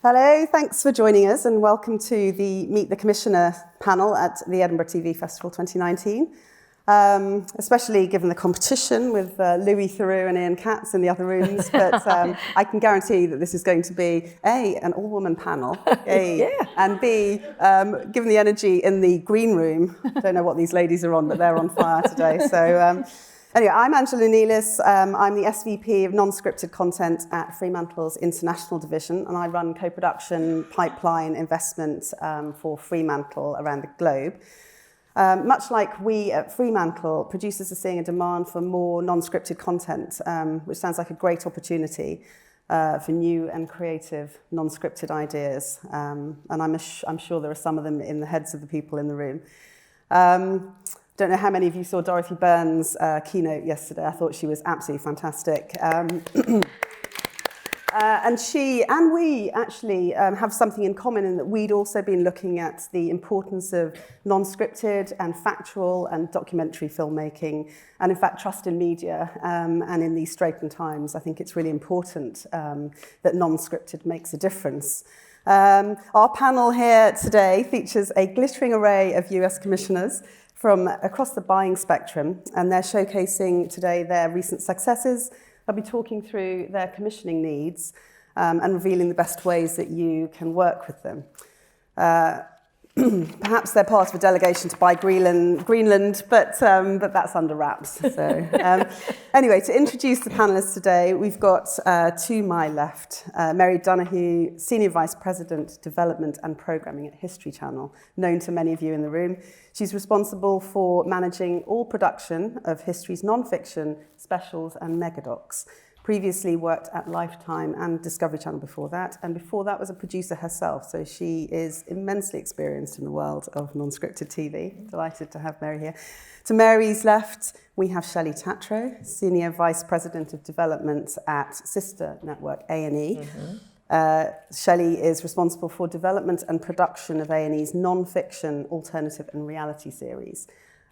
Hello, thanks for joining us and welcome to the Meet the Commissioner panel at the Edinburgh TV Festival 2019. Especially given the competition with Louis Theroux and Ian Katz in the other rooms, but I can guarantee that this is going to be A, an all-woman panel, and B, given the energy in the green room, don't know what these ladies are on, but they're on fire today. So anyway, I'm Angela Neelis. I'm the SVP of non-scripted content at Fremantle's International Division, and I run co-production pipeline investment for Fremantle around the globe. Much like we at Fremantle, producers are seeing a demand for more non-scripted content, which sounds like a great opportunity for new and creative non-scripted ideas. And I'm sure there are some of them in the heads of the people in the room. Don't know how many of you saw Dorothy Byrne's keynote yesterday. I thought she was absolutely fantastic. And she and we actually have something in common in that we'd also been looking at the importance of non-scripted and factual and documentary filmmaking, and in fact trust in media. And in these straitened times, I think it's really important that non-scripted makes a difference. Our panel here today features a glittering array of US commissioners from across the buying spectrum, and they're showcasing today their recent successes. I'll be talking through their commissioning needs and revealing the best ways that you can work with them. Perhaps they're part of a delegation to buy Greenland, but that's under wraps. So anyway, to introduce the panelists today, we've got to my left, Mary Donaghy, Senior Vice President, Development and Programming at History Channel, known to many of you in the room. She's responsible for managing all production of History's non-fiction, specials and megadocs. Previously worked at Lifetime and Discovery Channel before that, and before that was a producer herself, so she is immensely experienced in the world of non-scripted TV. Delighted to have Mary here. To Mary's left, we have Shelley Tatro, Senior Vice President of Development at sister network A&E. Shelley is responsible for development and production of A&E's non-fiction, alternative and reality series.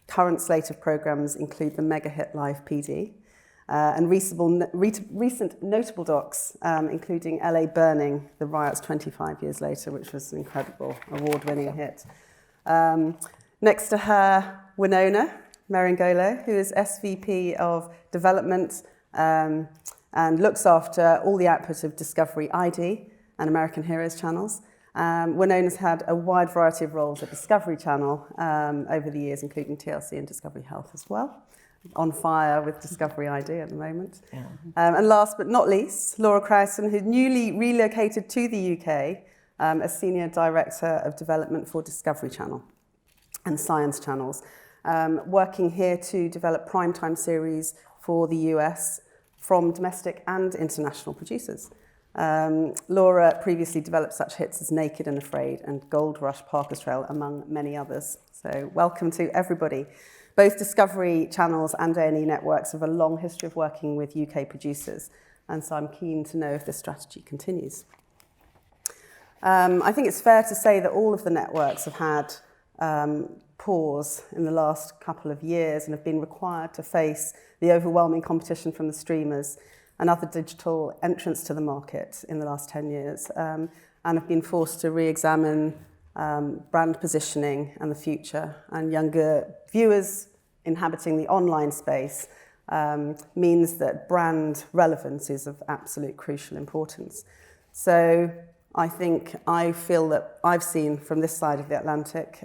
Current slate of programmes include the mega hit Live PD, and recent notable docs, including LA Burning, The Riots 25 Years Later, which was an incredible award-winning hit. Next to her, Winona Merengolo, who is SVP of Development and looks after all the output of Discovery ID and American Heroes channels. Winona's had a wide variety of roles at Discovery Channel over the years, including TLC and Discovery Health as well. On fire with Discovery ID at the moment. Yeah. And last but not least, Laura Crowson, who newly relocated to the UK as Senior Director of Development for Discovery Channel and Science Channels, working here to develop primetime series for the US from domestic and international producers. Laura previously developed such hits as Naked and Afraid and Gold Rush Parker's Trail, among many others. So welcome to everybody. Both Discovery Channels and A&E networks have a long history of working with UK producers, and so I'm keen to know if this strategy continues. I think it's fair to say that all of the networks have had pause in the last couple of years and have been required to face the overwhelming competition from the streamers and other digital entrants to the market in the last 10 years, and have been forced to re-examine brand positioning and the future. And younger viewers inhabiting the online space means that brand relevance is of absolute crucial importance. So I feel that I've seen from this side of the Atlantic,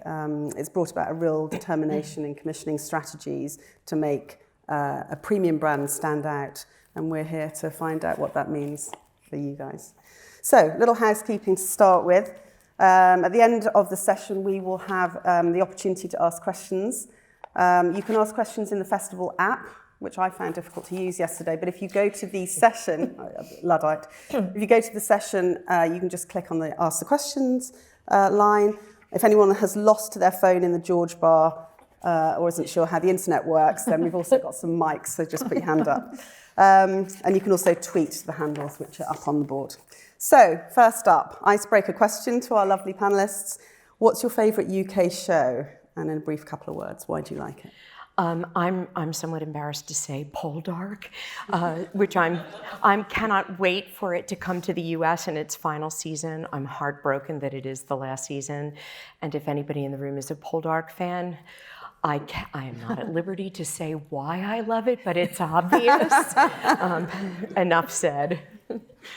it's brought about a real determination in commissioning strategies to make a premium brand stand out, and we're here to find out what that means for you guys. So, little housekeeping to start with. At the end of the session, we will have the opportunity to ask questions. You can ask questions in the festival app, which I found difficult to use yesterday, but if you go to the session, Luddite, if you go to the session, you can just click on the Ask the Questions line. If anyone has lost their phone in the George Bar or isn't sure how the internet works, then we've also got some mics, so just put your hand up. And you can also tweet the handles, which are up on the board. So, first up, icebreaker question to our lovely panellists. What's your favourite UK show? And in a brief couple of words, why do you like it? I'm somewhat embarrassed to say Poldark, which I'm cannot wait for it to come to the U.S. in its final season. I'm heartbroken that it is the last season, and if anybody in the room is a Poldark fan, I am not at liberty to say why I love it, but it's obvious. Enough said.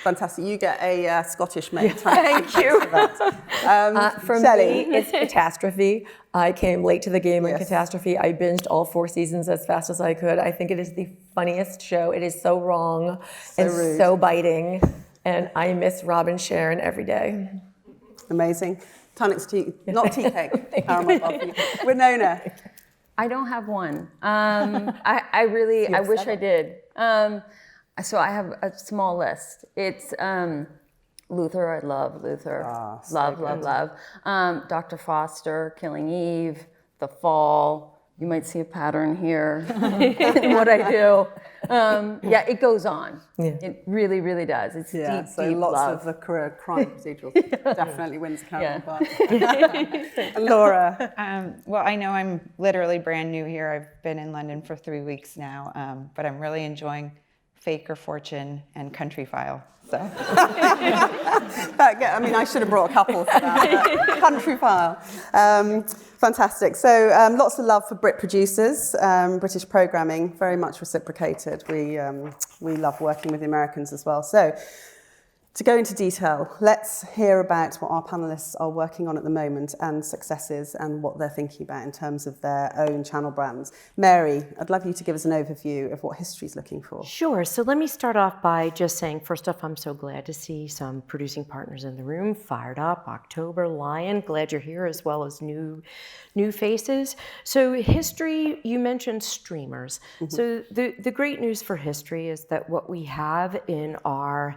Fantastic. You get a Scottish mate. Thank you. For Shelley. me, it's Catastrophe. I came late to the game on Catastrophe. I binged all 4 seasons as fast as I could. I think it is the funniest show. It is so wrong and rude. so biting. And I miss Rob and Sharon every day. Amazing. Tunnock's tea, not tea cake. Caramel bar for you. Winona. I don't have one. I wish I did. So I have a small list. It's Luther. I love Luther. Love. Dr. Foster, Killing Eve, The Fall. You might see a pattern here in what I do. It goes on. Yeah. It really, really does. It's deep lots love. of the career crime procedurals definitely wins caramel bar. And Laura. Well, I know I'm literally brand new here. I've been in London for 3 weeks now, but I'm really enjoying Fake or Fortune and Country File. So. I mean, I should have brought a couple for that. Country File. Fantastic. So lots of love for Brit producers, British programming, very much reciprocated. We love working with the Americans as well. So to go into detail, let's hear about what our panellists are working on at the moment and successes and what they're thinking about in terms of their own channel brands. Mary, I'd love you to give us an overview of what history's looking for. Sure. So let me start off by just saying, first off, I'm so glad to see some producing partners in the room, fired up, October, Lion, glad you're here, as well as new faces. So history, you mentioned streamers. Mm-hmm. So the great news for history is that what we have in our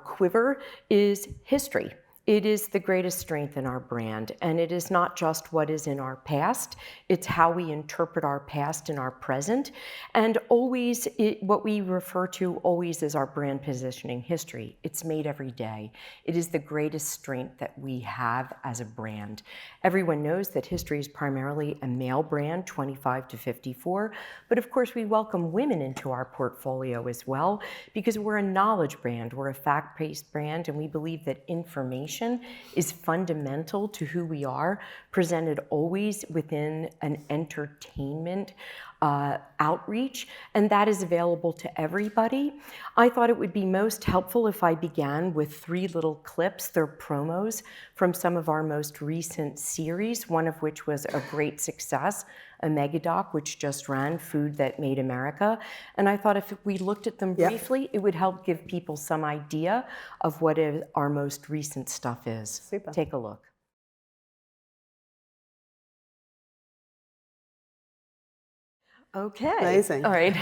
quiver is history. It is the greatest strength in our brand, and it is not just what is in our past, it's how we interpret our past in our present, and always what we refer to always as our brand positioning history. It's made every day. It is the greatest strength that we have as a brand. Everyone knows that history is primarily a male brand, 25 to 54, but of course we welcome women into our portfolio as well, because we're a knowledge brand, we're a fact-based brand, and we believe that information is fundamental to who we are, presented always within an entertainment outreach, and that is available to everybody. I thought it would be most helpful if I began with 3 little clips. They're promos from some of our most recent series, one of which was a great success, a megadoc, which just ran, Food That Made America. And I thought if we looked at them briefly, it would help give people some idea of what our most recent stuff is. Super. Take a look. Okay. Amazing. All right.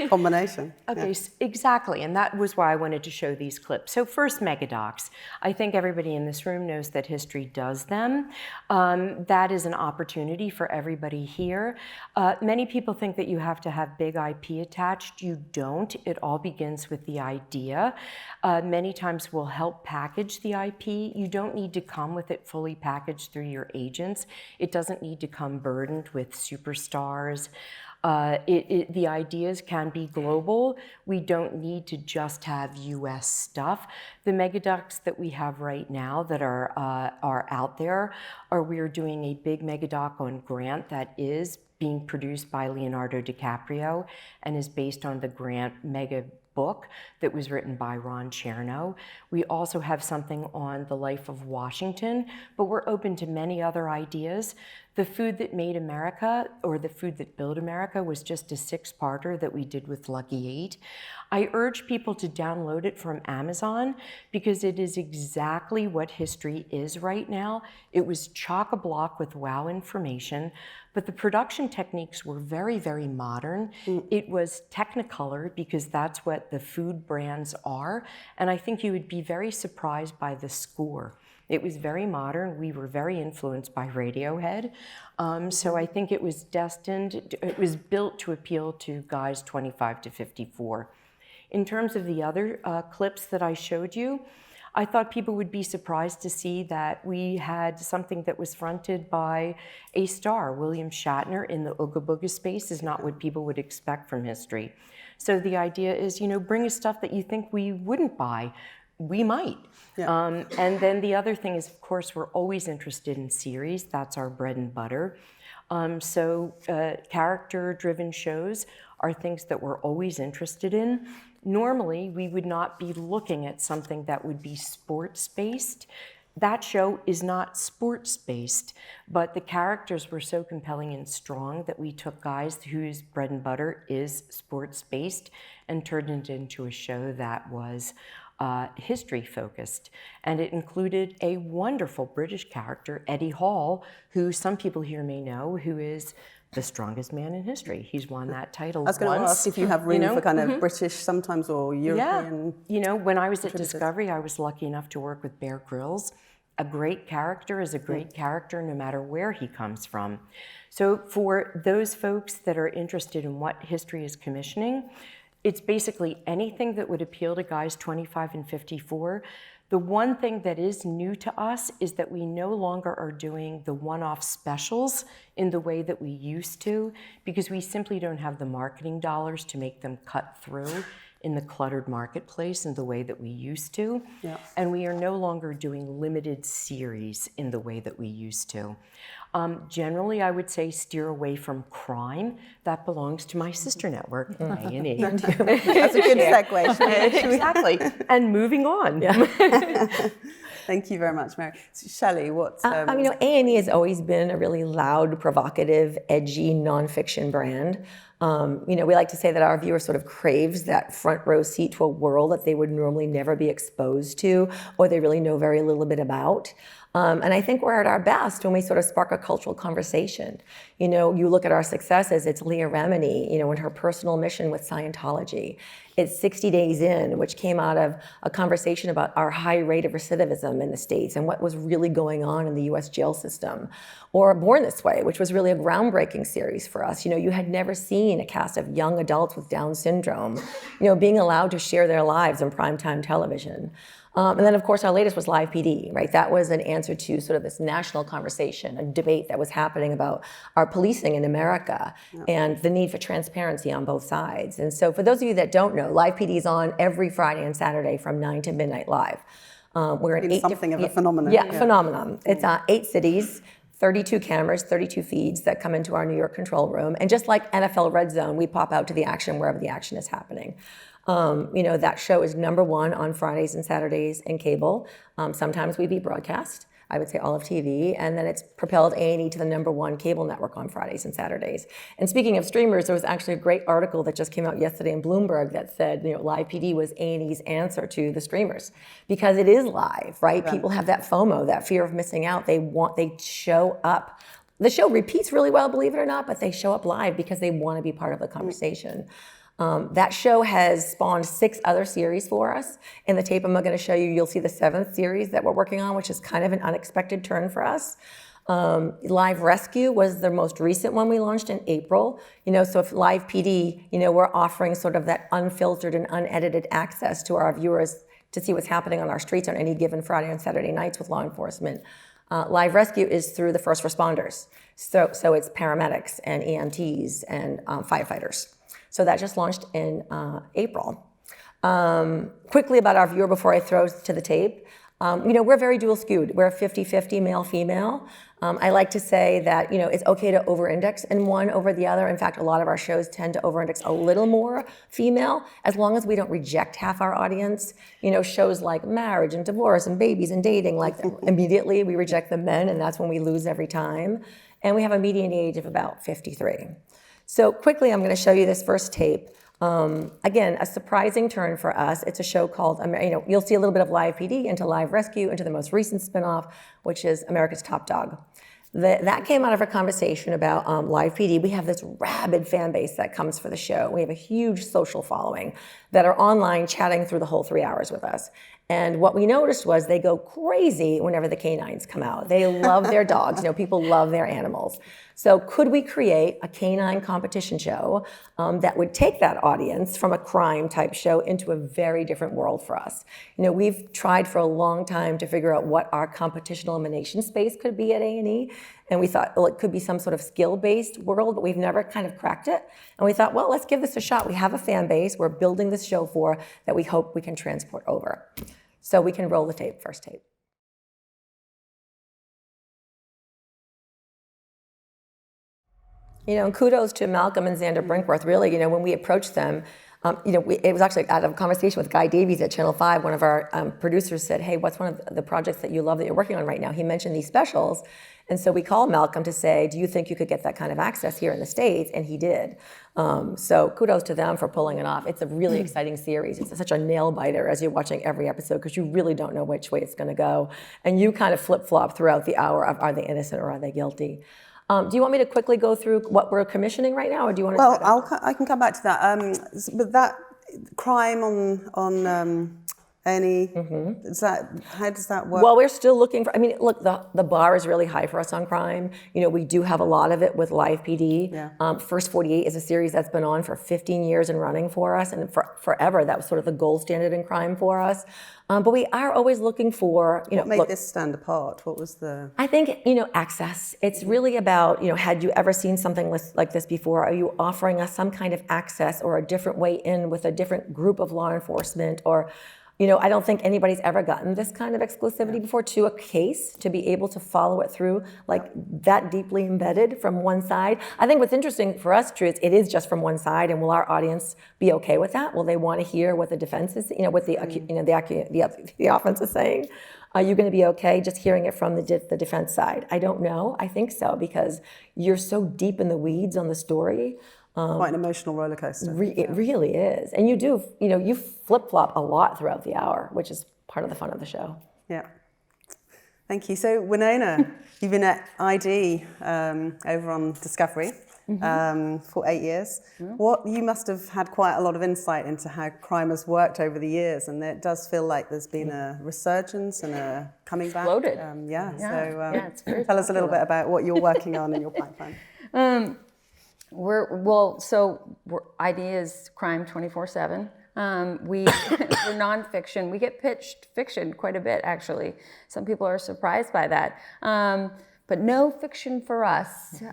Combination. Okay, exactly, and that was why I wanted to show these clips. So first, megadocs. I think everybody in this room knows that history does them. That is an opportunity for everybody here. Many people think that you have to have big IP attached. You don't. It all begins with the idea. Many times we'll help package the IP. You don't need to come with it fully packaged through your agents. It doesn't need to come burdened with superstars. The ideas can be global. We don't need to just have US stuff. The megadocs that we have right now that are out there we're doing a big megadoc on Grant that is being produced by Leonardo DiCaprio and is based on the Grant mega book that was written by Ron Chernow. We also have something on the life of Washington, but we're open to many other ideas. The Food That Made America, or The Food That Built America, was just a 6-parter that we did with Lucky 8. I urge people to download it from Amazon because it is exactly what history is right now. It was chock-a-block with wow information, but the production techniques were very, very modern. It was Technicolor because that's what the food brands are, and I think you would be very surprised by the score. It was very modern. We were very influenced by Radiohead. So I think it was built to appeal to guys 25 to 54. In terms of the other clips that I showed you, I thought people would be surprised to see that we had something that was fronted by a star. William Shatner in the Ooga Booga space is not what people would expect from history. So the idea is, bring us stuff that you think we wouldn't buy. We might. Yeah. And then the other thing is, of course, we're always interested in series. That's our bread and butter. So character-driven shows are things that we're always interested in. Normally, we would not be looking at something that would be sports-based. That show is not sports-based, but the characters were so compelling and strong that we took guys whose bread and butter is sports-based and turned it into a show that was history-focused. And it included a wonderful British character, Eddie Hall, who some people here may know, who is the strongest man in history. He's won that title once. I was going to ask if you have room for kind of British sometimes or European. Yeah. When I was at Discovery, I was lucky enough to work with Bear Grylls. A great character is a great character no matter where he comes from. So for those folks that are interested in what history is commissioning, it's basically anything that would appeal to guys 25 and 54. The one thing that is new to us is that we no longer are doing the one-off specials in the way that we used to, because we simply don't have the marketing dollars to make them cut through in the cluttered marketplace in the way that we used to. Yeah. And we are no longer doing limited series in the way that we used to. Generally, I would say steer away from crime. That belongs to my sister network, A&E. That's a good segue. Exactly. And moving on. Yeah. Thank you very much, Mary. So Shelley, what's... A&E has always been a really loud, provocative, edgy nonfiction brand. We like to say that our viewer sort of craves that front row seat to a world that they would normally never be exposed to, or they really know very little bit about. And I think we're at our best when we sort of spark a cultural conversation. You look at our successes, it's Leah Remini, in her personal mission with Scientology. It's 60 Days In, which came out of a conversation about our high rate of recidivism in the States and what was really going on in the US jail system. Or Born This Way, which was really a groundbreaking series for us. You had never seen a cast of young adults with Down syndrome, being allowed to share their lives on primetime television. And then, of course, our latest was Live PD, right? That was an answer to sort of this national conversation, a debate that was happening about our policing in America and the need for transparency on both sides. And so for those of you that don't know, Live PD is on every Friday and Saturday from 9 to midnight live. We're in something of a phenomenon. Yeah, phenomenon. It's 8 cities, 32 cameras, 32 feeds that come into our New York control room. And just like NFL Red Zone, we pop out to the action wherever the action is happening. That show is #1 on Fridays and Saturdays in cable. Sometimes we beat broadcast, I would say all of TV, and then it's propelled A&E to the #1 cable network on Fridays and Saturdays. And speaking of streamers, there was actually a great article that just came out yesterday in Bloomberg that said, Live PD was A&E's answer to the streamers, because it is live, right? People have that FOMO, that fear of missing out. They show up. The show repeats really well, believe it or not, but they show up live because they want to be part of the conversation. That show has spawned 6 other series for us. In the tape I'm going to show you, you'll see the 7th series that we're working on, which is kind of an unexpected turn for us. Live Rescue was the most recent one we launched in April. So if Live PD, we're offering sort of that unfiltered and unedited access to our viewers to see what's happening on our streets on any given Friday and Saturday nights with law enforcement. Live Rescue is through the first responders. So it's paramedics and EMTs and firefighters. So that just launched in April. Quickly about our viewer before I throw to the tape. We're very dual skewed. We're 50-50 male-female. I like to say that, it's okay to over-index in one over the other. In fact, a lot of our shows tend to over-index a little more female, as long as we don't reject half our audience. Shows like marriage and divorce and babies and dating, like immediately we reject the men, and that's when we lose every time. And we have a median age of about 53. So quickly, I'm going to show you this first tape. Again, a surprising turn for us. It's a show called, you'll see a little bit of Live PD into Live Rescue, into the most recent spinoff, which is America's Top Dog. That came out of a conversation about Live PD. We have this rabid fan base that comes for the show. We have a huge social following that are online chatting through the whole 3 hours with us. And what we noticed was they go crazy whenever the canines come out. They love their dogs. People love their animals. So could we create a canine competition show that would take that audience from a crime type show into a very different world for us? We've tried for a long time to figure out what our competition elimination space could be at A&E. And we thought, well, it could be some sort of skill-based world, but we've never kind of cracked it. And we thought, well, let's give this a shot. We have a fan base we're building this show for that we hope we can transport over. So we can roll the tape, first tape. And kudos to Malcolm and Xander Brinkworth. Really, when we approached them, it was actually out of a conversation with Guy Davies at Channel 5. One of our producers said, hey, what's one of the projects that you love that you're working on right now? He mentioned these specials. And so we called Malcolm to say, do you think you could get that kind of access here in the States? And he did. So kudos to them for pulling it off. It's a really exciting series. It's such a nail biter as you're watching every episode because you really don't know which way it's going to go. And you kind of flip-flop throughout the hour of are they innocent or are they guilty? Do you want me to quickly go through what we're commissioning right now, or do you want to? Well, I can come back to that. But that crime on any, how does that work? Well, we're still looking for. Look, the bar is really high for us on crime. We do have a lot of it with Live PD. Yeah. First 48 is a series that's been on for 15 years and running for us, and forever that was sort of the gold standard in crime for us. But we are always looking for, What made this stand apart? What was the? I think, access. It's really about, had you ever seen something like this before? Are you offering us some kind of access or a different way in with a different group of law enforcement? Or, I don't think anybody's ever gotten this kind of exclusivity before to a case, to be able to follow it through like that deeply embedded from one side. I think what's interesting for us, Drew, is it is just from one side, and will our audience be okay with that? Will they want to hear what the defense is, what the offense is saying? Are you going to be okay just hearing it from the defense side? I don't know. I think so, because you're so deep in the weeds on the story. Quite an emotional roller coaster. It really is. And you do, you flip-flop a lot throughout the hour, which is part of the fun of the show. Yeah. Thank you. So, Winona, you've been at ID over on Discovery for 8 years. You must have had quite a lot of insight into how crime has worked over the years, and it does feel like there's been a resurgence and a coming back. Exploded. It's very tell us a little bit about what you're working on in your pipeline. ID is crime 24/7. We're nonfiction. We get pitched fiction quite a bit, actually. Some people are surprised by that. But no fiction for us.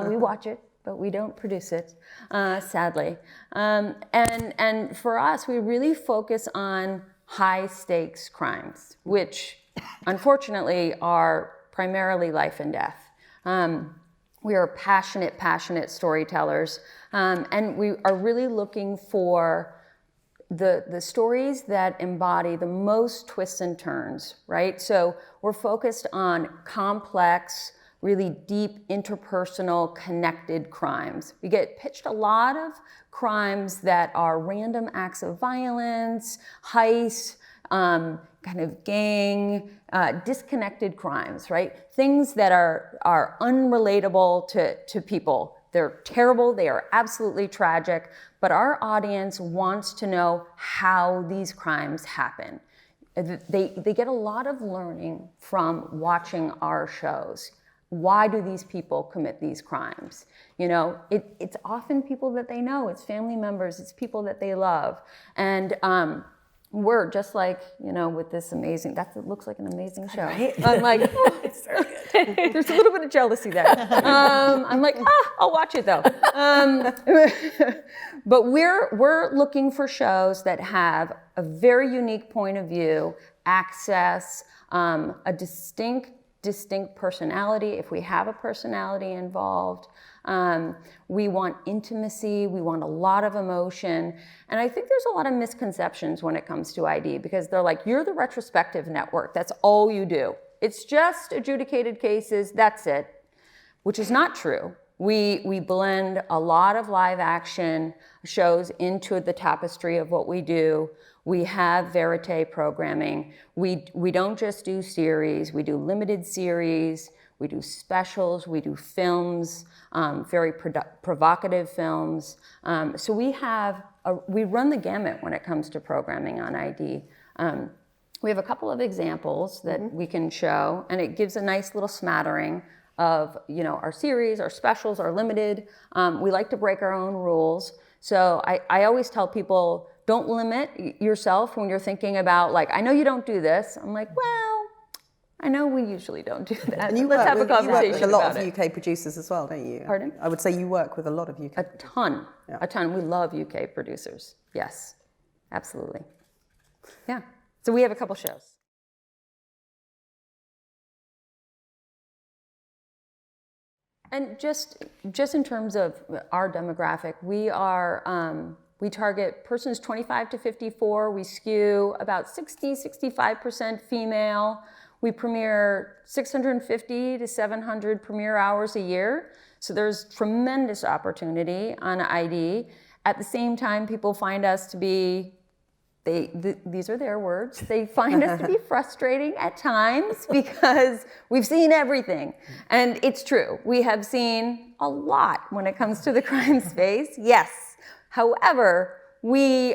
We watch it, but we don't produce it, sadly. And for us, we really focus on high stakes crimes, which unfortunately are primarily life and death. We are passionate storytellers, and we are really looking for the stories that embody the most twists and turns, right? So we're focused on complex, really deep, interpersonal, connected crimes. We get pitched a lot of crimes that are random acts of violence, heists, kind of gang, disconnected crimes, right? Things that are unrelatable to people. They're terrible, they are absolutely tragic, but our audience wants to know how these crimes happen. They get a lot of learning from watching our shows. Why do these people commit these crimes? It's often people that they know, it's family members, it's people that they love. And we're just like, with this amazing, it looks like an amazing show. Right? I'm like, it's very good. There's a little bit of jealousy there. I'm like, I'll watch it though. But we're looking for shows that have a very unique point of view, access, a distinct personality, if we have a personality involved. We want intimacy, we want a lot of emotion. And I think there's a lot of misconceptions when it comes to ID, because they're like, you're the retrospective network, that's all you do. It's just adjudicated cases, that's it, which is not true. We blend a lot of live action shows into the tapestry of what we do. We have verite programming. We don't just do series, we do limited series, we do specials, we do films, very provocative films. So we run the gamut when it comes to programming on ID. we have a couple of examples that we can show, and it gives a nice little smattering of, our series, our specials, our limited. We like to break our own rules. So I always tell people, don't limit yourself when you're thinking about, like, I know you don't do this. I'm like, well, I know we usually don't do that. And Let's have a conversation with a lot about of UK producers as well, don't you? Pardon? I would say you work with a lot of UK. A ton. We love UK producers. Yes, absolutely. Yeah. So we have a couple shows. And just in terms of our demographic, we target persons 25 to 54. We skew about 65% female. We premiere 650 to 700 premiere hours a year. So there's tremendous opportunity on ID. At the same time, people find us to be, these are their words, they find us to be frustrating at times because we've seen everything. And it's true, we have seen a lot when it comes to the crime space, yes. However,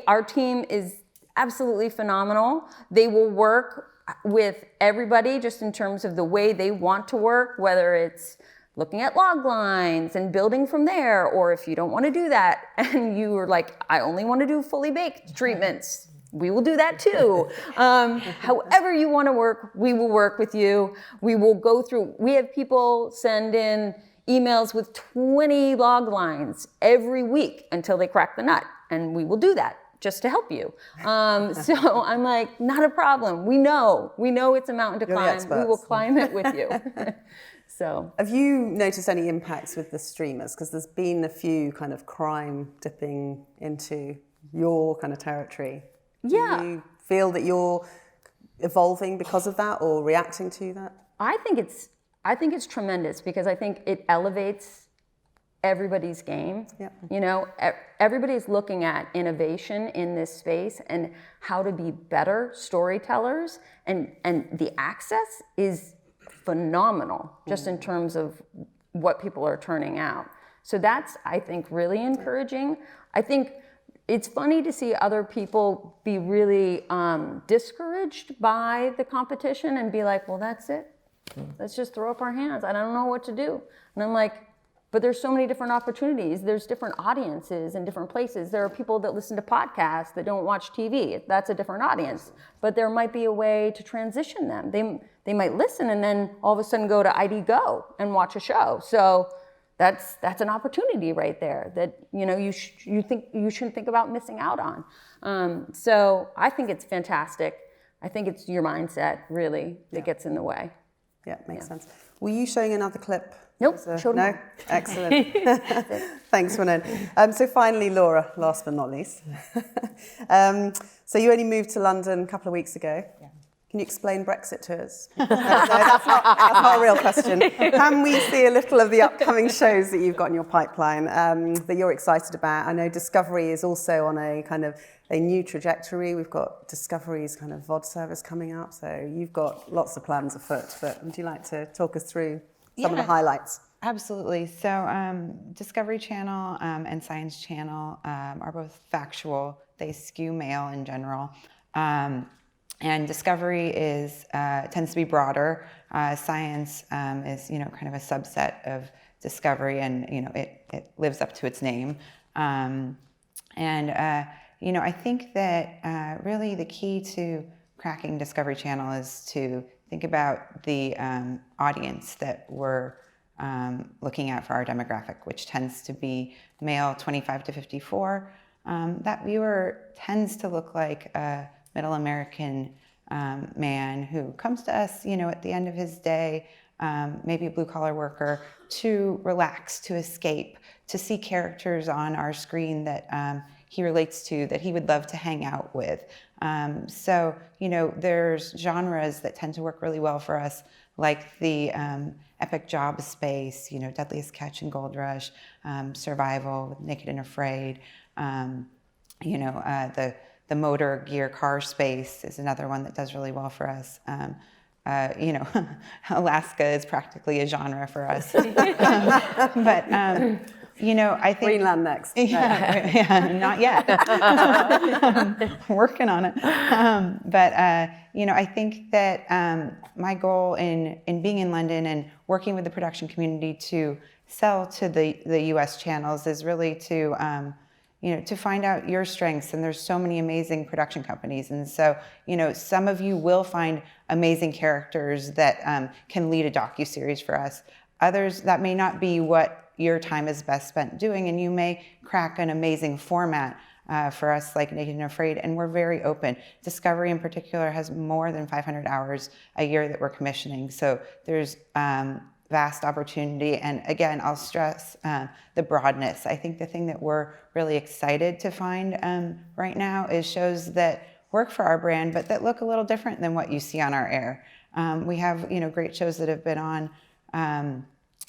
our team is absolutely phenomenal. They will work with everybody just in terms of the way they want to work, whether it's looking at log lines and building from there, or if you don't want to do that and you are like, I only want to do fully baked treatments, we will do that too. However you want to work, we will work with you. We will go through, we have people send in emails with 20 log lines every week until they crack the nut, and we will do that just to help you. So I'm like, not a problem. We know it's a mountain to climb. We will climb it with you. So, have you noticed any impacts with the streamers? Because there's been a few kind of crime dipping into your kind of territory. Yeah. Do you feel that you're evolving because of that or reacting to that? I think it's tremendous because I think it elevates everybody's game. Yeah. Everybody's looking at innovation in this space and how to be better storytellers, and the access is phenomenal just in terms of what people are turning out. So that's, I think, really encouraging. I think it's funny to see other people be really discouraged by the competition and be like, well, that's it. Let's just throw up our hands. I don't know what to do. And I'm like, but there's so many different opportunities. There's different audiences in different places. There are people that listen to podcasts that don't watch TV. That's a different audience. But there might be a way to transition them. They might listen and then all of a sudden go to ID Go and watch a show. So that's an opportunity right there that you shouldn't think about missing out on. So I think it's fantastic. I think it's your mindset really that gets in the way. Yeah, makes sense. Were you showing another clip? Nope, showed no? them. Excellent. Thanks, Manon. So finally, Laura, last but not least. So you only moved to London a couple of weeks ago. Yeah. Can you explain Brexit to us? No, that's not a real question. Can we see a little of the upcoming shows that you've got in your pipeline that you're excited about? I know Discovery is also on a kind of a new trajectory. We've got Discovery's kind of VOD service coming up, so you've got lots of plans afoot. But would you like to talk us through some of the highlights? Absolutely. So Discovery Channel and Science Channel are both factual. They skew male in general. And Discovery tends to be broader. Science is, kind of a subset of Discovery, and it lives up to its name. I think that really the key to cracking Discovery Channel is to think about the audience that we're looking at for our demographic, which tends to be male 25 to 54. That viewer tends to look like a middle American man who comes to us, at the end of his day, maybe a blue-collar worker, to relax, to escape, to see characters on our screen that he relates to, that he would love to hang out with. So, there's genres that tend to work really well for us, like the epic job space, Deadliest Catch and Gold Rush, survival, Naked and Afraid, the motor gear car space is another one that does really well for us. Alaska is practically a genre for us. I think Greenland next. Yeah, not yet. Working on it. But I think that my goal in being in London and working with the production community to sell to the U.S. channels is really to to find out your strengths. And there's so many amazing production companies. And so, some of you will find amazing characters that can lead a docuseries for us. Others, that may not be what your time is best spent doing, and you may crack an amazing format for us like Naked and Afraid, and we're very open. Discovery in particular has more than 500 hours a year that we're commissioning, so there's vast opportunity. And again, I'll stress the broadness. I think the thing that we're really excited to find right now is shows that work for our brand, but that look a little different than what you see on our air. We have great shows that have been on.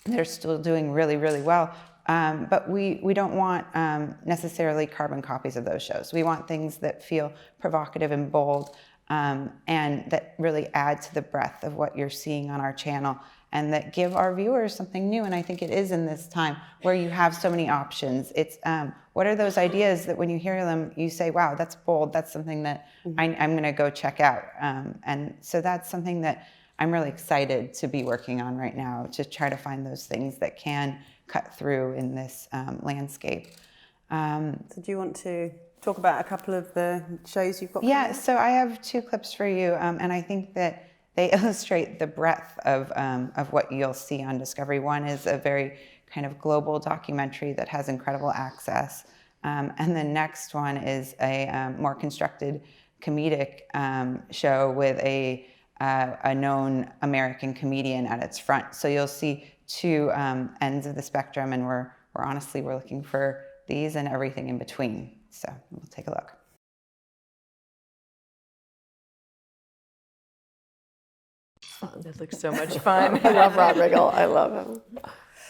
They're still doing really, really well. But we don't want necessarily carbon copies of those shows. We want things that feel provocative and bold and that really add to the breadth of what you're seeing on our channel and that give our viewers something new. And I think it is in this time where you have so many options. It's what are those ideas that when you hear them, you say, wow, that's bold. That's something that I'm going to go check out. And so that's something that I'm really excited to be working on right now, to try to find those things that can cut through in this landscape. So do you want to talk about a couple of the shows you've got? Yeah, so I have 2 clips for you, and I think that they illustrate the breadth of what you'll see on Discovery. One is a very kind of global documentary that has incredible access, and the next one is a more constructed comedic show with a known American comedian at its front. So you'll see 2 ends of the spectrum, and we're looking for these and everything in between. So we'll take a look. That looks so much fun. I love Rob Riggle. I love him.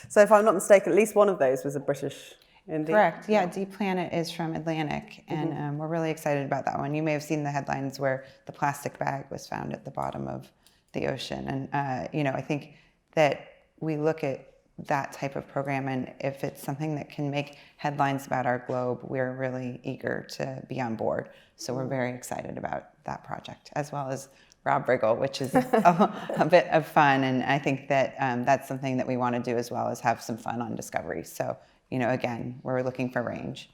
So if I'm not mistaken, at least one of those was a British indie. Correct. Yeah, Deep Planet is from Atlantic, and we're really excited about that one. You may have seen the headlines where the plastic bag was found at the bottom of the ocean. And, I think that we look at that type of program, and if it's something that can make headlines about our globe, we're really eager to be on board. So we're very excited about that project, as well as Rob Riggle, which is a bit of fun. And I think that that's something that we want to do as well, as have some fun on Discovery. So, again, we're looking for range.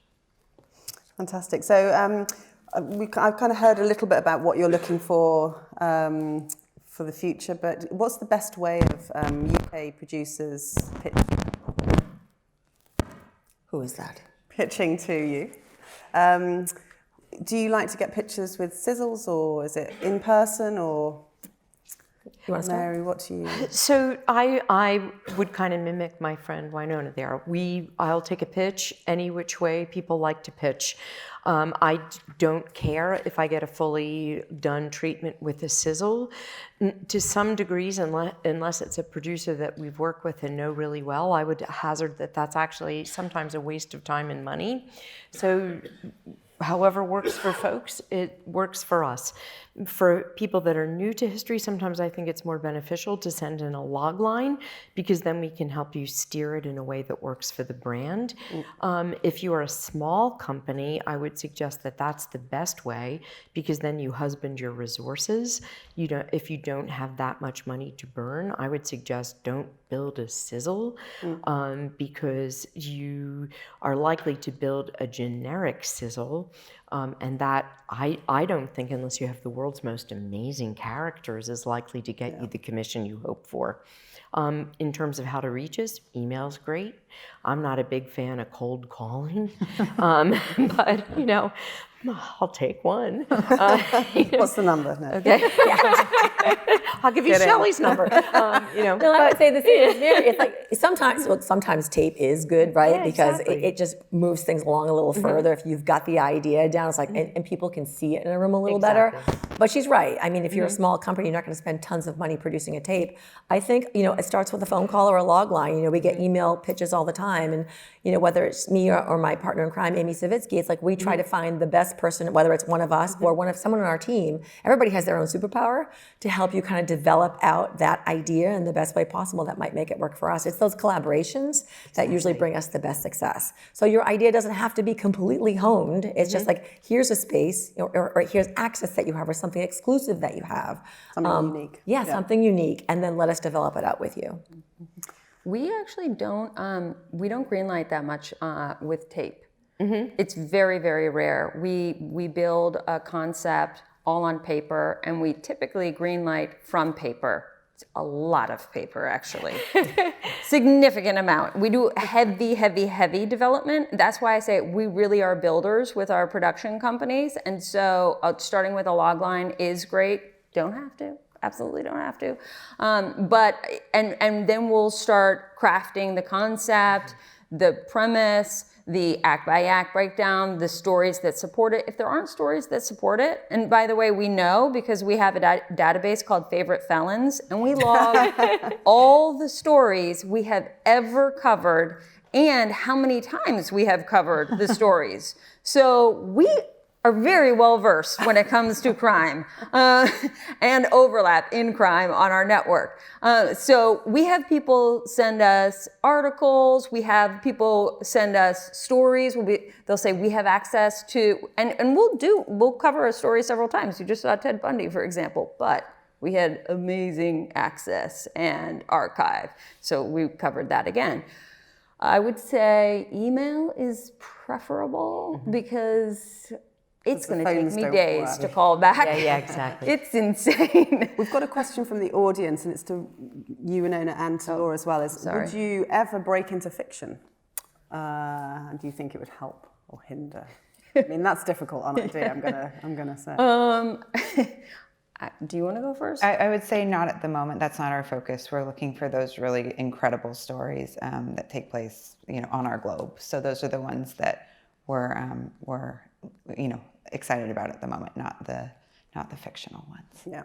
Fantastic. So I've kind of heard a little bit about what you're looking for the future, but what's the best way of UK producers Who is that? pitching to you? Do you like to get pictures with sizzles, or is it in person, or? You want to start? Mary, what do you? So I would kind of mimic my friend Winona there. I'll take a pitch any which way people like to pitch. I don't care if I get a fully done treatment with a sizzle. To some degrees, unless it's a producer that we've worked with and know really well, I would hazard that that's actually sometimes a waste of time and money. So however works for folks, it works for us. For people that are new to history, sometimes I think it's more beneficial to send in a log line, because then we can help you steer it in a way that works for the brand. If you are a small company, I would suggest that that's the best way, because then you husband your resources. If you don't have that much money to burn, I would suggest don't build a sizzle, because you are likely to build a generic sizzle. And that I don't think, unless you have the world's most amazing characters, is likely to get you the commission you hope for. In terms of how to reach us, email's great. I'm not a big fan of cold calling, but I'll take one. What's the number? No. Okay. I'll give you Shelley's number. No, I would say the thing is it's like sometimes tape is good, right? Yeah, because exactly. it just moves things along a little further if you've got the idea down. It's like, and people can see it in a room a little better. But she's right. I mean, if you're a small company, you're not going to spend tons of money producing a tape. I think, it starts with a phone call or a log line. We get email pitches all the time. And, whether it's me or my partner in crime, Amy Savitsky, it's like we try to find the best person, whether it's one of us or someone on our team. Everybody has their own superpower to help you kind of develop out that idea in the best way possible that might make it work for us. It's those collaborations that usually bring us the best success. So your idea doesn't have to be completely honed. It's just like, here's a space or here's access that you have or something exclusive that you have. Something unique. Yeah, something unique. And then let us develop it out with you. We actually don't greenlight that much with tape. It's very, very rare. We build a concept all on paper, and we typically greenlight from paper. It's a lot of paper, actually. Significant amount. We do heavy development. That's why I say we really are builders with our production companies. And so starting with a log line is great. Don't have to. Absolutely don't have to. But then we'll start crafting the concept, the premise, the act by act breakdown, the stories that support it. If there aren't stories that support it, and by the way, we know because we have a database called Favorite Felons, and we log all the stories we have ever covered and how many times we have covered the stories. So we are very well versed when it comes to crime and overlap in crime on our network. So we have people send us articles, we have people send us stories. They'll say we have access to, and we'll cover a story several times. You just saw Ted Bundy, for example, but we had amazing access and archive. So we covered that again. I would say email is preferable because it's going to take me days to call back. Yeah, exactly. It's insane. We've got a question from the audience, and it's to you, Winona, and to Laura as well. Would you ever break into fiction? And do you think it would help or hinder? I mean, that's difficult on idea. I'm gonna say. Do you want to go first? I would say not at the moment. That's not our focus. We're looking for those really incredible stories that take place, on our globe. So those are the ones that we're excited about at the moment, not the fictional ones. Yeah.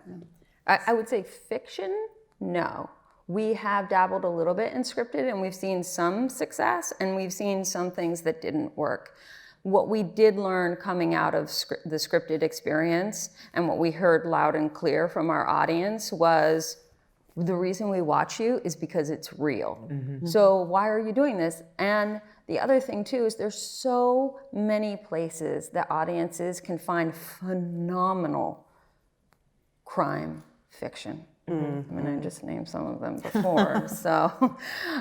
I would say fiction, no. We have dabbled a little bit in scripted, and we've seen some success, and we've seen some things that didn't work. What we did learn coming out of the scripted experience, and what we heard loud and clear from our audience was, the reason we watch you is because it's real. So why are you doing this? And the other thing too is there's so many places that audiences can find phenomenal crime fiction. I mean, I just named some of them before. So,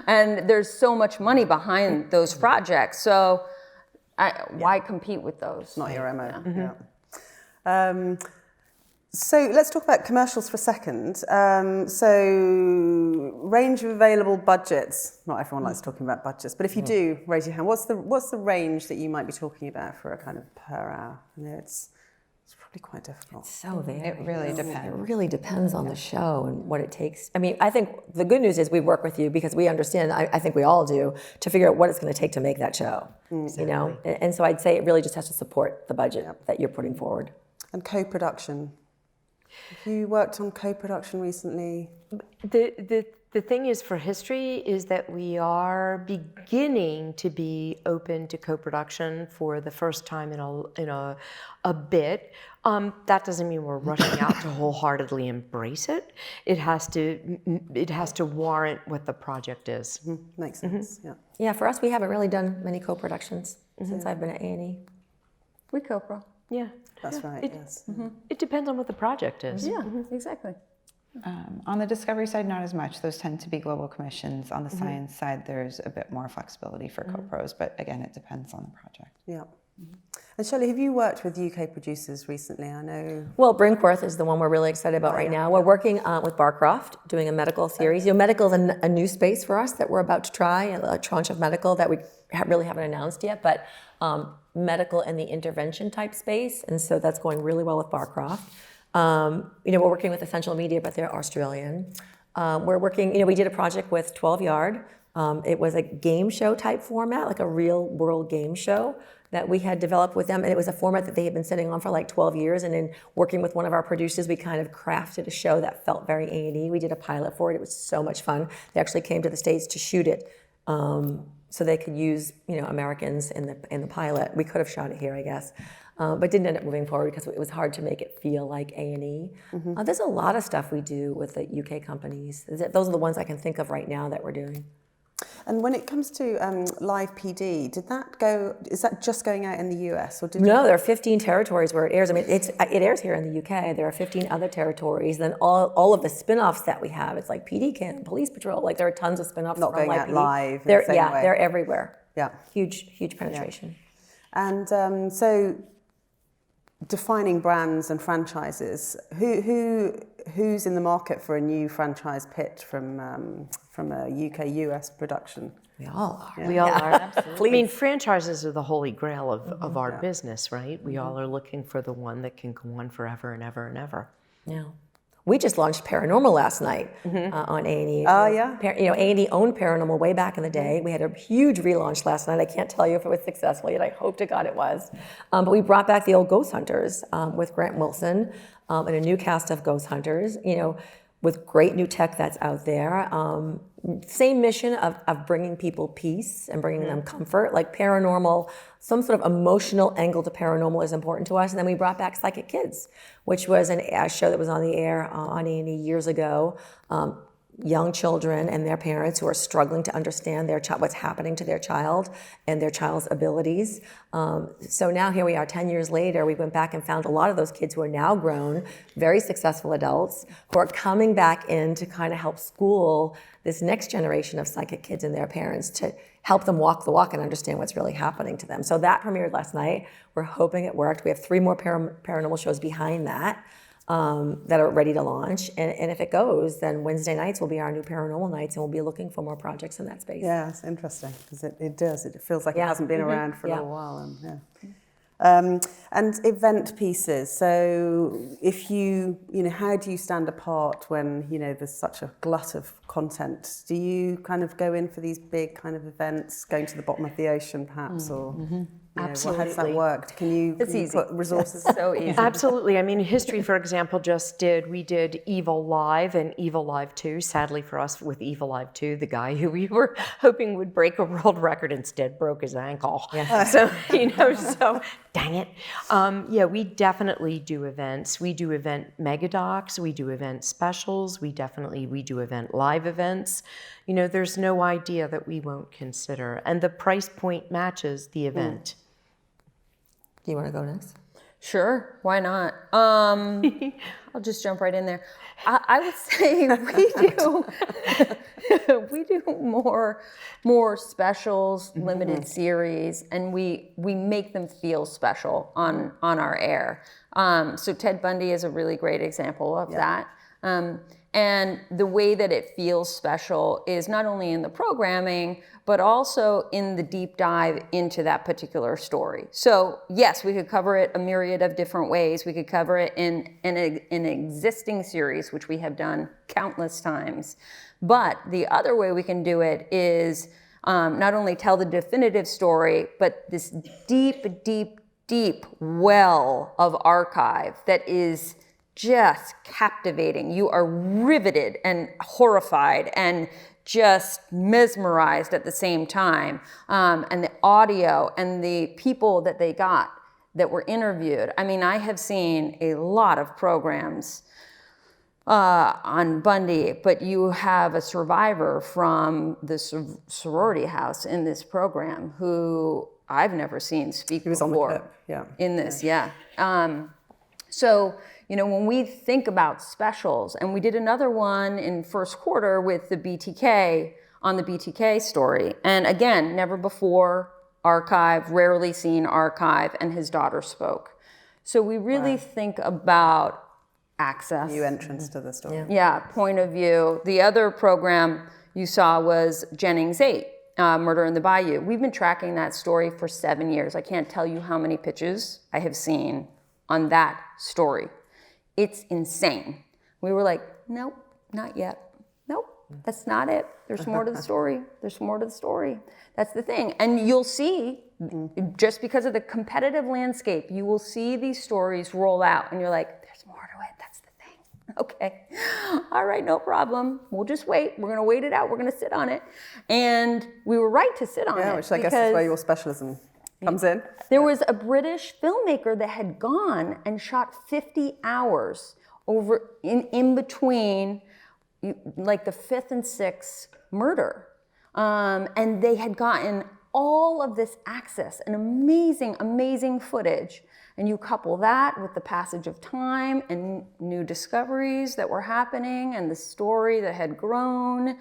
and there's so much money behind those projects. So why compete with those? It's not your MO. Yeah. So let's talk about commercials for a second. So range of available budgets. Not everyone likes talking about budgets, but if you do, raise your hand. What's the range that you might be talking about for a kind of per hour? It's probably quite difficult. So It really depends. It really depends on the show and what it takes. I mean, I think the good news is we work with you because we understand, I think we all do, to figure out what it's going to take to make that show. Exactly. And so I'd say it really just has to support the budget that you're putting forward. And co-production. Have you worked on co-production recently? The thing is for history is that we are beginning to be open to co-production for the first time in a bit. That doesn't mean we're rushing out to wholeheartedly embrace it. It has to warrant what the project is. Makes sense. Yeah. Yeah, for us, we haven't really done many co-productions since I've been at A&E. We co-pro. Yeah. That's right, yes. It depends on what the project is. Yeah, exactly. On the discovery side, not as much. Those tend to be global commissions. On the science side, there's a bit more flexibility for co-pros, but again, it depends on the project. Yeah. And Shelley, have you worked with UK producers recently? I know. Well, Brinkworth is the one we're really excited about right now. We're working with Barcroft, doing a medical series. Medical is a new space for us that we're about to try, a tranche of medical that we really haven't announced yet, but medical in the intervention type space, and so that's going really well with Barcroft. We're working with Essential Media, but they're Australian. We're working, we did a project with 12 Yard. It was a game show type format, like a real world game show. that we had developed with them, and it was a format that they had been sitting on for like 12 years, and in working with one of our producers, we kind of crafted a show that felt very A&E. We did a pilot for it. It was so much fun. They actually came to the States to shoot it so they could use, Americans in the pilot. We could have shot it here, I guess, but didn't end up moving forward because it was hard to make it feel like A&E. There's a lot of stuff we do with the UK companies. Those are the ones I can think of right now that we're doing. And when it comes to live PD, is that just going out in the US? No, there are 15 territories where it airs. I mean, it airs here in the UK. There are 15 other territories. Then all of the spin-offs that we have, it's like PD Can, Police Patrol, like there are tons of spin-offs Not from going out PD. live. They're everywhere. Yeah. Huge penetration. Yeah. And so defining brands and franchises, who's in the market for a new franchise pitch from a UK-US production? We all are. Yeah. We all are, absolutely. I mean, franchises are the holy grail of our business, right? We all are looking for the one that can go on forever and ever and ever. Yeah. We just launched Paranormal last night on A&E. Oh, yeah? A&E owned Paranormal way back in the day. We had a huge relaunch last night. I can't tell you if it was successful yet. I hope to God it was. But we brought back the old Ghost Hunters with Grant Wilson and a new cast of Ghost Hunters, with great new tech that's out there. Same mission of bringing people peace and bringing them comfort. Like paranormal, some sort of emotional angle to paranormal is important to us. And then we brought back Psychic Kids, which was a show that was on the air on A&E years ago. Young children and their parents who are struggling to understand what's happening to their child and their child's abilities. So now here we are 10 years later, we went back and found a lot of those kids who are now grown, very successful adults, who are coming back in to kind of help school this next generation of psychic kids and their parents to help them walk the walk and understand what's really happening to them. So that premiered last night. We're hoping it worked. We have 3 more paranormal shows behind that. That are ready to launch. And if it goes, then Wednesday nights will be our new paranormal nights, and we'll be looking for more projects in that space. Yeah, it's interesting, because it does. It feels like it hasn't been around for a little while. And event pieces. So if how do you stand apart when, there's such a glut of content? Do you kind of go in for these big kind of events, going to the bottom of the ocean perhaps, or... Absolutely. How does that work? Can you put resources? So easy. Absolutely. I mean, History, for example, we did Evil Live and Evil Live 2. Sadly for us, with Evil Live 2, the guy who we were hoping would break a world record instead broke his ankle. Yeah. So dang it. We definitely do events. We do event megadocs. We do event specials. We do event live events. There's no idea that we won't consider. And the price point matches the event. Do you want to go next? Sure, why not? I'll just jump right in there. I would say we do more specials, limited series, and we make them feel special on our air. So Ted Bundy is a really great example of that. And the way that it feels special is not only in the programming, but also in the deep dive into that particular story. So yes, we could cover it a myriad of different ways. We could cover it in an existing series, which we have done countless times. But the other way we can do it is not only tell the definitive story, but this deep well of archive that is just captivating. You are riveted and horrified and just mesmerized at the same time. And the audio and the people that they got that were interviewed. I mean, I have seen a lot of programs on Bundy, but you have a survivor from the sorority house in this program who I've never seen speak before. On the clip, in this, So, when we think about specials, and we did another one in first quarter with the BTK, on the BTK story. And again, never before archive, rarely seen archive, and his daughter spoke. So we really think about access. New entrance to the story. Point of view. The other program you saw was Jennings 8, Murder in the Bayou. We've been tracking that story for 7 years. I can't tell you how many pitches I have seen on that story. It's insane. We were like, nope, not yet. Nope, That's not it. There's more to the story. There's more to the story. That's the thing. And you'll see, just because of the competitive landscape, you will see these stories roll out and you're like, there's more to it. That's the thing. Okay. All right, no problem. We'll just wait. We're going to wait it out. We're going to sit on it. And we were right to sit on it. Yeah, which I guess is where your specialism comes in. There was a British filmmaker that had gone and shot 50 hours over in between like the 5th and 6th murder. And they had gotten all of this access and amazing, amazing footage. And you couple that with the passage of time and new discoveries that were happening and the story that had grown.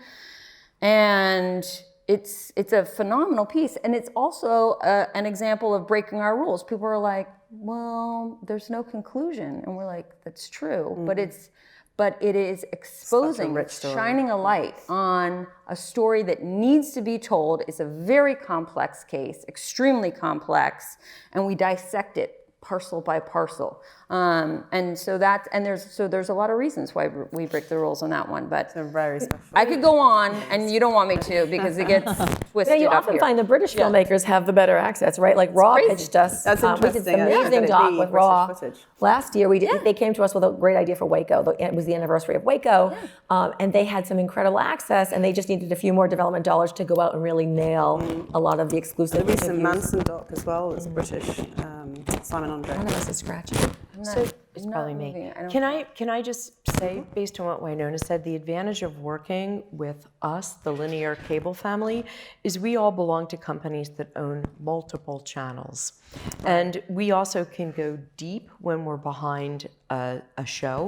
And it's a phenomenal piece. And it's also an example of breaking our rules. People are like, well, there's no conclusion. And we're like, that's true. But it is exposing, shining a light on a story that needs to be told. It's a very complex case, extremely complex, and we dissect it parcel by parcel. And so there's a lot of reasons why we break the rules on that one. But very special. I could go on, and you don't want me to because it gets twisted. Yeah, you often find the British filmmakers have the better access, right? Like Raw pitched us. That's we did an amazing doc with Raw last year. They came to us with a great idea for Waco. It was the anniversary of Waco, and they had some incredible access, and they just needed a few more development dollars to go out and really nail a lot of the exclusive. The recent Manson doc as well. It's British. Simon Andre. One of us is scratching. So it's probably me. Can I just say, based on what Wynonna said, the advantage of working with us, the linear cable family, is we all belong to companies that own multiple channels. And we also can go deep when we're behind a show.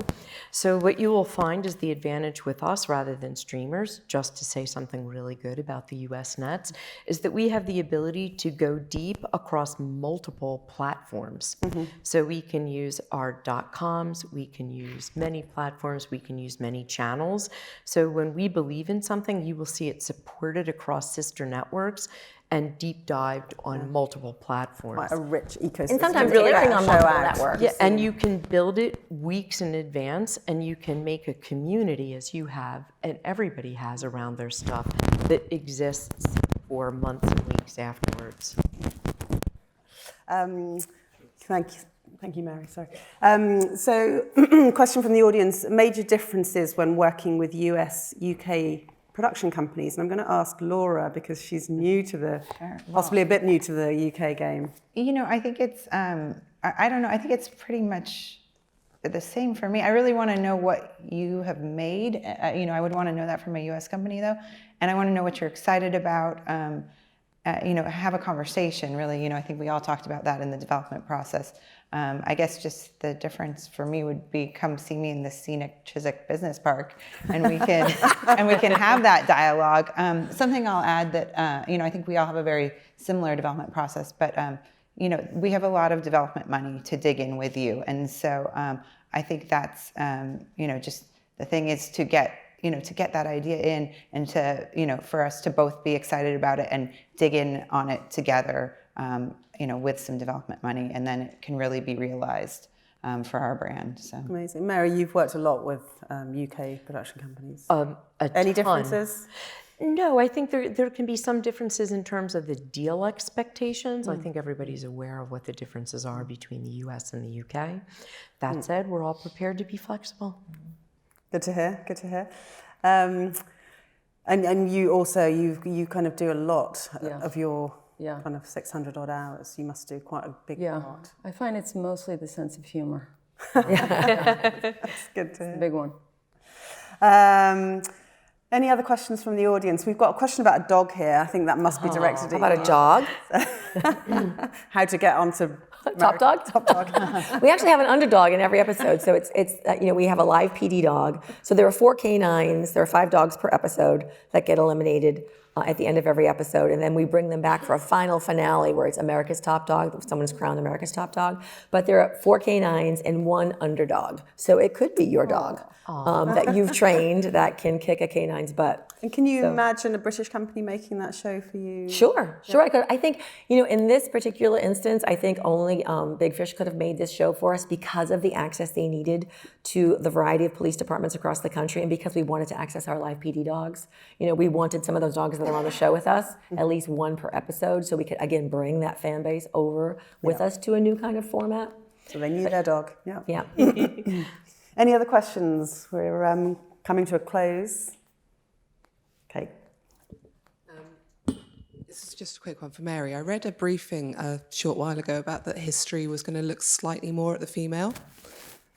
So what you will find is the advantage with us, rather than streamers, just to say something really good about the US nets, is that we have the ability to go deep across multiple platforms. So we can use our .coms, we can use many platforms, we can use many channels. So when we believe in something, you will see it supported across sister networks and deep dived on multiple platforms. Quite a rich ecosystem. And sometimes airing on multiple networks. Yeah, and you can build it weeks in advance, and you can make a community, as you have, and everybody has around their stuff, that exists for months and weeks afterwards. Thank you, Mary. Sorry. So, question from the audience: major differences when working with US, UK production companies. And I'm going to ask Laura because she's new to the, possibly a bit new to the UK game. You know, I think it's, I don't know, I think it's pretty much the same for me. I really want to know what you have made. You know, I would want to know that from a US company though. And I want to know what you're excited about. You know, have a conversation really. You know, I think we all talked about that in the development process. I guess just the difference for me would be come see me in the scenic Chiswick Business Park, and we can have that dialogue. Something I'll add that you know, I think we all have a very similar development process, but you know, we have a lot of development money to dig in with you, and so I think that's you know, just the thing is to get that idea in, and to, you know, for us to both be excited about it and dig in on it together. You know, with some development money, and then it can really be realized for our brand. So amazing, Mary. You've worked a lot with UK production companies. ton. Any differences? No, I think there can be some differences in terms of the deal expectations. I think everybody's aware of what the differences are between the US and the UK. That said, we're all prepared to be flexible. Good to hear. Good to hear. And you also you kind of do a lot of your kind of 600 odd hours. You must do quite a big part. I find it's mostly the sense of humor. That's good to hear. It's a big one. Any other questions from the audience? We've got a question about a dog here. I think that must be directed at you. How about a dog? How to get onto Top Dog? Top Dog. We actually have an underdog in every episode. So it's you know, we have a live PD dog. So there are 4 canines. There are 5 dogs per episode that get eliminated at the end of every episode. And then we bring them back for a final finale where it's America's Top Dog. Someone's crowned America's Top Dog. But there are 4 canines and 1 underdog. So it could be your dog that you've trained that can kick a canine's butt. And can you imagine a British company making that show for you? Sure, I could. I think, you know, in this particular instance, I think only only Big Fish could have made this show for us because of the access they needed to the variety of police departments across the country, and because we wanted to access our live PD dogs. You know, we wanted some of those dogs that are on the show with us, at least one per episode, so we could, again, bring that fan base over with us to a new kind of format. So they knew their dog. Yeah. Any other questions? We're coming to a close. Okay. This is just a quick one for Mary. I read a briefing a short while ago about that history was going to look slightly more at the female.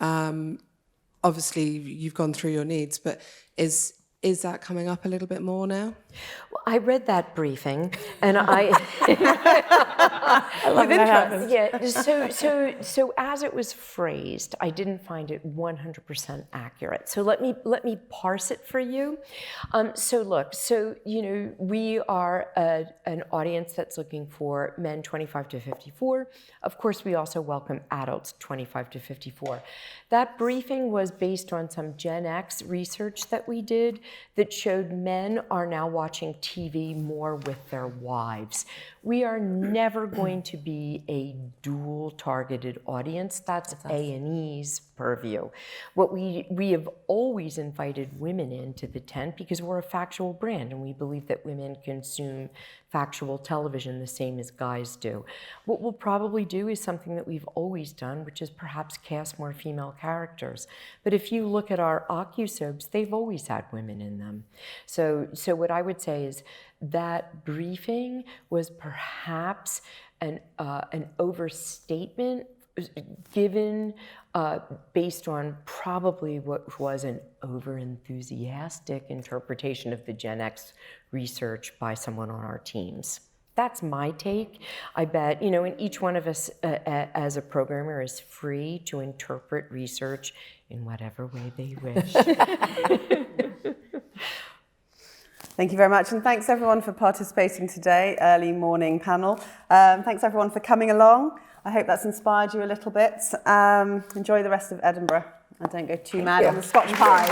Obviously, you've gone through your needs, but is that coming up a little bit more now? Well, I read that briefing, and I love that happens. Yeah. So as it was phrased, I didn't find it 100% accurate. So let me parse it for you. So you know, we are an audience that's looking for men 25 to 54. Of course, we also welcome adults 25 to 54. That briefing was based on some Gen X research that we did that showed men are now watching TV more with their wives. We are never going to be a dual-targeted audience. That's A&E's purview. What we have always invited women into the tent because we're a factual brand and we believe that women consume factual television the same as guys do. What we'll probably do is something that we've always done, which is perhaps cast more female characters. But if you look at our OcuSoaps, they've always had women in them. So what I would say is that briefing was perhaps an overstatement given based on probably what was an over-enthusiastic interpretation of the Gen X research by someone on our teams. That's my take. I bet, you know, and each one of us as a programmer is free to interpret research in whatever way they wish. Thank you very much, and thanks everyone for participating today, early morning panel. Thanks everyone for coming along. I hope that's inspired you a little bit. Enjoy the rest of Edinburgh and don't go too mad on the Scotch pies.